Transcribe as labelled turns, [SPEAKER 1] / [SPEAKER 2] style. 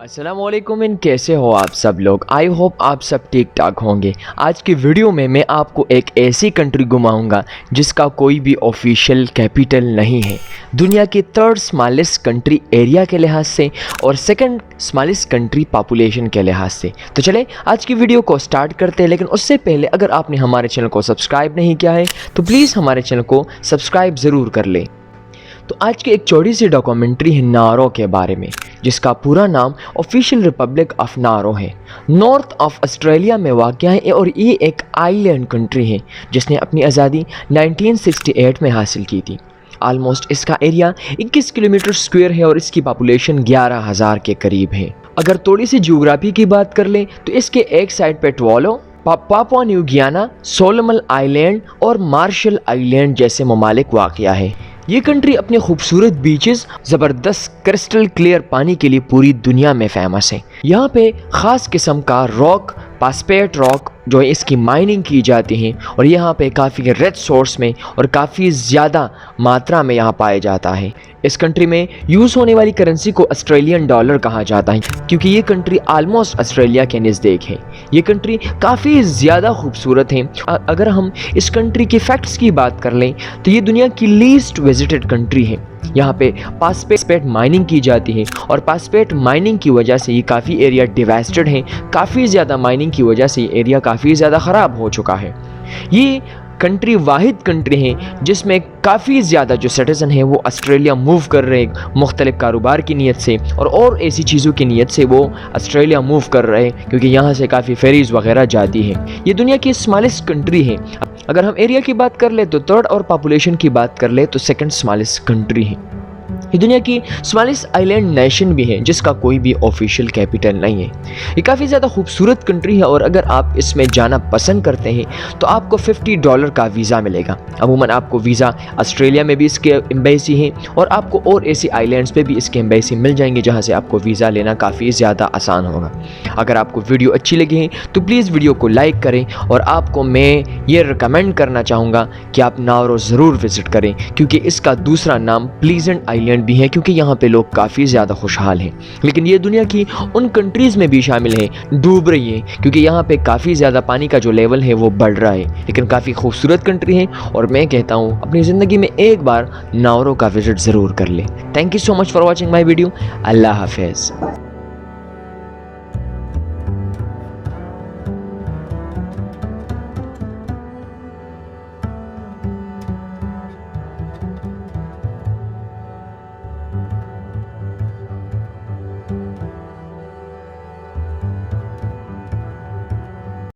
[SPEAKER 1] अस्सलामुअलैकुम इन कैसे हो आप सब लोग। आई होप आप सब ठीक ठाक होंगे। आज की वीडियो में मैं आपको एक ऐसी कंट्री घुमाऊंगा जिसका कोई भी ऑफिशियल कैपिटल नहीं है। दुनिया की थर्ड स्मॉलेस्ट कंट्री एरिया के लिहाज से और सेकंड स्मॉलेस्ट कंट्री पॉपुलेशन के लिहाज से। तो चले आज की वीडियो को स्टार्ट करते हैं, लेकिन उससे पहले अगर आपने हमारे चैनल को सब्सक्राइब नहीं किया है तो प्लीज़ हमारे चैनल को सब्सक्राइब ज़रूर कर लें। तो आज की एक छोटी सी डॉक्यूमेंट्री है नारो के बारे में, जिसका पूरा नाम ऑफिशियल रिपब्लिक ऑफ नारो है। नॉर्थ ऑफ ऑस्ट्रेलिया में वाक़ है और ये एक आइलैंड कंट्री है जिसने अपनी आज़ादी 1968 में हासिल की थी। आलमोस्ट इसका एरिया 21 किलोमीटर स्क्वायर है और इसकी पॉपुलेशन 11,000 के करीब है। अगर थोड़ी सी ज्योग्राफी की बात कर लें तो इसके एक साइड पे टुवालो, पापुआ न्यू गियाना, सोलोमन आइलैंड और मार्शल आइलैंड जैसे ममालिक वाक़या है। ये कंट्री अपने खूबसूरत बीचेस, ज़बरदस्त क्रिस्टल क्लियर पानी के लिए पूरी दुनिया में फेमस है। यहाँ पे ख़ास किस्म का रॉक, पास्पेट रॉक जो है इसकी माइनिंग की जाती है और यहाँ पे काफ़ी रिच सोर्स में और काफ़ी ज़्यादा मात्रा में यहाँ पाया जाता है। इस कंट्री में यूज़ होने वाली करेंसी को ऑस्ट्रेलियन डॉलर कहा जाता है क्योंकि ये कंट्री आलमोस्ट ऑस्ट्रेलिया के नज़दीक है। ये कंट्री काफ़ी ज़्यादा खूबसूरत है। अगर हम इस कंट्री के फैक्ट्स की बात कर लें तो ये दुनिया की लीस्ट विजिटेड कंट्री है। यहाँ पे पासपेट माइनिंग की जाती है और पासपेट माइनिंग की वजह से ये काफ़ी एरिया डिवास्टेड है। काफ़ी ज़्यादा माइनिंग की वजह से ये एरिया काफ़ी ज़्यादा ख़राब हो चुका है। ये कंट्री वाहिद कंट्री है जिसमें काफ़ी ज़्यादा जो सिटीज़न हैं वो ऑस्ट्रेलिया मूव कर रहे हैं मुख्तलिफ कारोबार की नीयत से और ऐसी चीज़ों की नीयत से वो ऑस्ट्रेलिया मूव कर रहे हैं क्योंकि यहाँ से काफ़ी फेरीज़ वगैरह जाती हैं। ये दुनिया की स्मॉलेस्ट कंट्री है। अगर हम एरिया की बात कर ले तो थर्ड और पॉपुलेशन की बात कर ले तो सेकंड स्मॉलेस्ट कंट्री है। ये दुनिया की स्मॉलेस्ट आइलैंड नेशन भी है जिसका कोई भी ऑफिशियल कैपिटल नहीं है। ये काफ़ी ज़्यादा खूबसूरत कंट्री है और अगर आप इसमें जाना पसंद करते हैं तो आपको $50 का वीज़ा मिलेगा। अमूमन आपको वीज़ा ऑस्ट्रेलिया में भी इसके एम्बेसी है और आपको और ऐसी आइलैंड्स पे भी इसके एम्बेसी मिल जाएंगे जहाँ से आपको वीज़ा लेना काफ़ी ज़्यादा आसान होगा। अगर आपको वीडियो अच्छी लगी है तो प्लीज़ वीडियो को लाइक करें और आपको मैं ये रिकमेंड करना चाहूँगा कि आप नारो ज़रूर विज़िट करें क्योंकि इसका दूसरा नाम प्लीजेंट आइलैंड भी है क्योंकि यहाँ पे लोग काफ़ी ज़्यादा खुशहाल हैं। लेकिन ये दुनिया की उन कंट्रीज़ में भी शामिल है, डूब रही है क्योंकि यहाँ पे काफ़ी ज़्यादा पानी का जो लेवल है वो बढ़ रहा है। लेकिन काफ़ी खूबसूरत कंट्री है और मैं कहता हूँ अपनी ज़िंदगी में एक बार नारो का विज़िट ज़रूर कर ले। Thank you so much for watching my video. अल्लाह हाफिज़।